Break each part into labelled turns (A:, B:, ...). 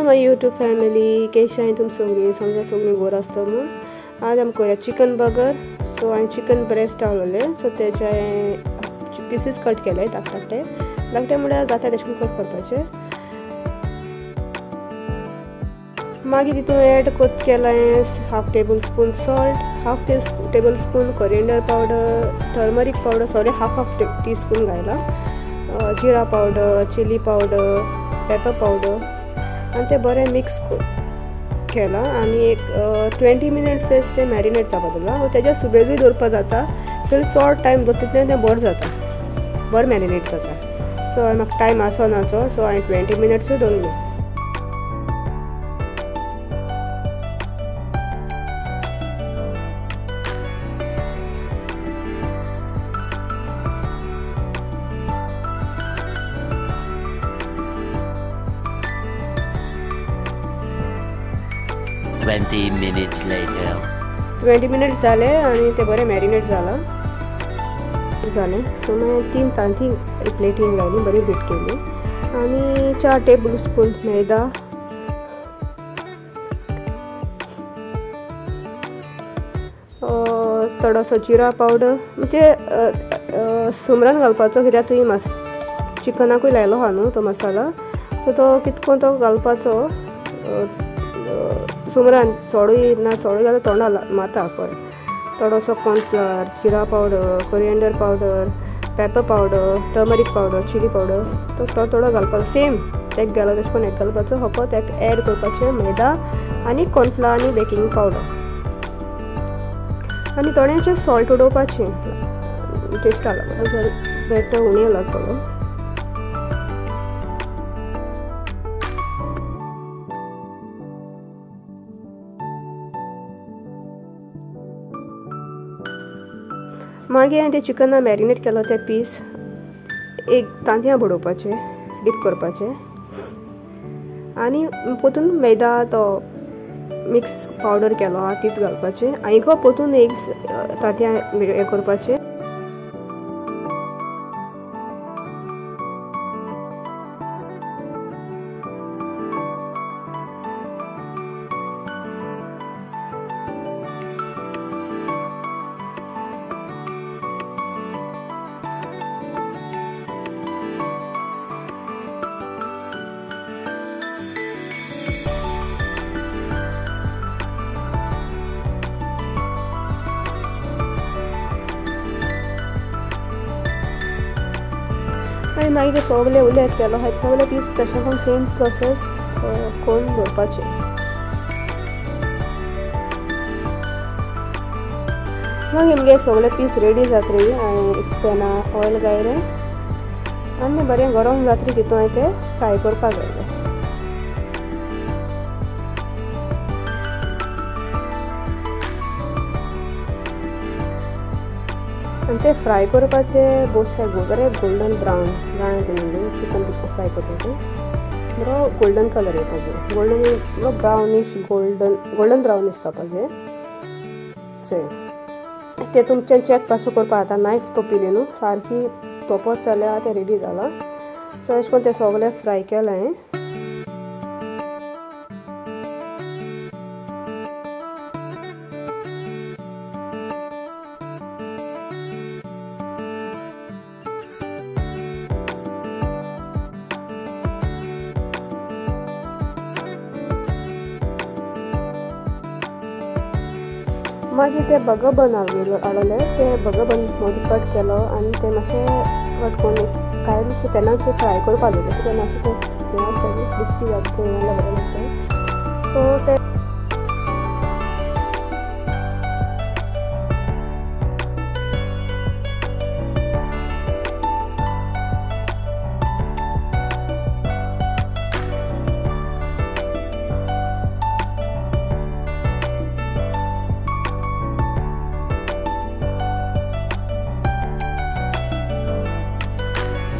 A: My YouTube family कशी आहे तुम सगळी समजा सगळी बरं आसता म्हणून आज आमकां करूया चिकन बर्गर. सो हांवें चिकन ब्रेस्ट हाडलेले सो तेचे पीसीस कट केले धाकटे म्हळ्यार जाता तशें कट करपाचे. मागीर तितून एड कोत केलें half tablespoon salt, half tablespoon coriander powder, turmeric powder sorry half teaspoon घायला, जिरा powder, chili powder, pepper powder आणि ते बरें मिक्स केला आणि एक 20 मिनिट्स ते मॅरिनेट जावपा दिला. तेज्या सुबेजूय दवरपा जाता तर चड टायम दवरता तें बरें जाता, बरें मॅरिनेट जाता. सो म्हाका टायम आसनाचो सो हांवें 20 मिनिट्सूय दवरलो.
B: Twenty minutes later.
A: 20 मिनिट्स झाले आणि ते बरें मॅरिनेट झाले. सो मैं 3 तांती प्लेटीन घाली बरी बीट केली आणि 4 टेबल स्पून मैदा, थोडोसो जिरा पावडर म्हणजे सुमरान घालपाचो कित्याक तुवें चिकनाकूय लायलो आहा न्हू तो मसाला सो तो कितको तो घालपाचो सुमरान चोडूय ना चोडूय जाल्यार तोंडा माता पळय. थोडोसो कॉर्नफ्लावर, जिरा powder, coriander powder, pepper powder, turmeric powder, chili powder तो थोडो घालपाचो सेम तेक घालो तशें करून एक घालपाचो. हको तेक एड करपाचें मैदा आनी कॉर्नफ्लावर आनी बेकिंग पावडर आनी थोडेंशें सॉल्ट उडोवपाचें टेस्टा लागून बेटर उणी लागतलो. मागीर हांवें ते चिकन मॅरिनेट केलो ते पीस एक तांतयां बुडोवपाचे डीप करपाचे आनी पोतून मैदा तो मिक्स पावडर केलो आहा तीत घालपाचे आनी गो पोतून एक तांतयां हे करपाचे. आनी मागीर ते सगळे उलेत केलो आहा सगळे पीस तशें करून सेम प्रोसेस करून दवरपाचे. मागीर मुगे सगळे पीस रेडी जातरी हांवें एक पॅना ऑयल घायलें आनी बरें गरम जातरी तितून हांवें ते फ्राय करपाक घायलें. आनी ते फ्राय करपाचे बोथ सायड बरें गोल्डन ब्रावन जाणा तुमी चिकन फ्राय करता ते बरो गोल्डन कलर येवपाचो, गोल्डन बरो ब्रावनीश गोल्डन ब्रावनीश जावपाचें. ते तुमच्यान चॅक पासो करपा जाता नायफ तोपिली न्हू सारकी तोपत जाल्यार ते रेडी जाला. सो अशें करून ते सगळे फ्राय केलें हांवें. मागीर ते बर्गर बन हाडले ते बर्गर बन मदीं कट केलो आनी ते मातशें कट करून कांय तेन्नाच फ्राय करपा लागले कित्याक मातशें ते आसता क्रिस्पी जाता जाल्यार बरें लागता. सो ते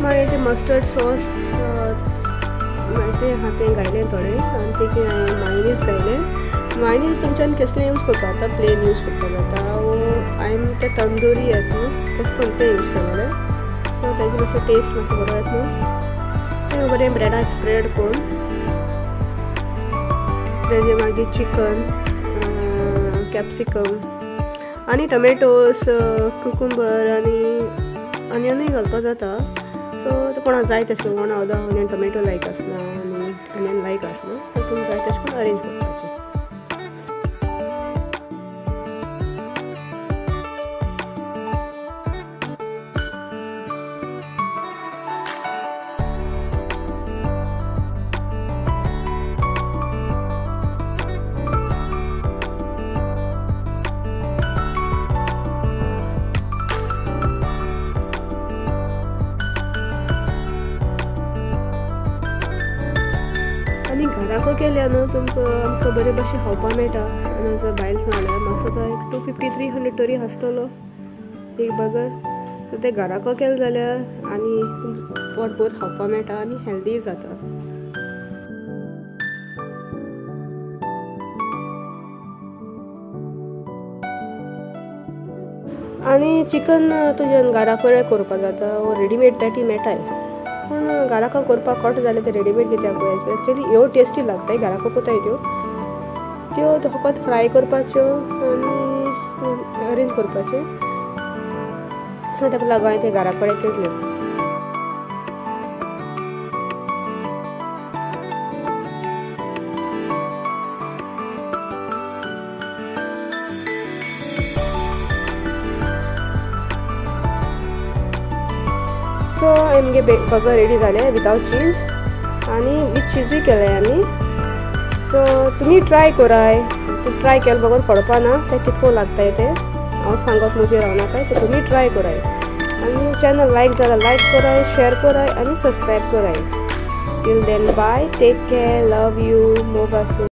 A: मागीर ते मस्टर्ड सॉस ते हातें घायलें थोडें आनी तेकी हांवें मायोनीज घायलें. मायोनीज तुमच्यान कसलें यूज करपा जाता, प्लेन यूज करपा जाता वो हांवें ते तंदुरी येता न्हू तशें करून तें यूज केलेलें. सो तेजे मातशें टेस्ट मातसो बरो येता न्हू ते बरें ब्रेडार स्प्रेड करून तेजे मागीर चिकन, कॅप्सिकम आनी टोमॅटोस, कुकुंबर आनी ऑनियनूय घालपाक जाता. सो कोणाक जाय तशें, कोणा ऑनियन टोमॅटो लायक आसना आनी ऑनियन लायक आसना, सो तुमकां जाय तशें करून अरेंज करपाचें. आनी घराको केल्यार न्हू तुमकां आमकां बरे भशेन खावपाक मेळटा. आनी जर भायर सांगल्यार म्हाका सुद्दां एक 250-300 तरी आसतलो एक बर्गर. सो ते घराको केलें जाल्यार आनी पोटभर खावपाक मेळटा आनी हेल्दी जाता. आनी चिकन तुज्यान घरा कडेन करपाक जाता, वो रेडीमेड पॅटी मेळटाय. पूण घराको करपाक कट जालें ते रेडीमेड कित्याक पळय, एक्चुअली ह्यो टेस्टी लागताय घराको कोताय त्यो फकत फ्राय करपाच्यो आनी अरेंज करपाच्यो. सो ताका लागून हांवें ते घरा कडेन केल्ल्यो. सो आमगे बर्गर रेडी जाले विदाउट चीज आनी विथ चीजूय केले आमी. सो तुमी ट्राय कराय. ट्राय केलें बघून पडपा ना ते कितको लागताय ते हांव सांगत म्हजे रावनाकाय. सो तुमी ट्राय कराय आनी चॅनल लायक जाल्यार लायक कराय, शेअर कराय आनी सबस्क्रायब कराय. Till then bye, take care, love you, मोगासू.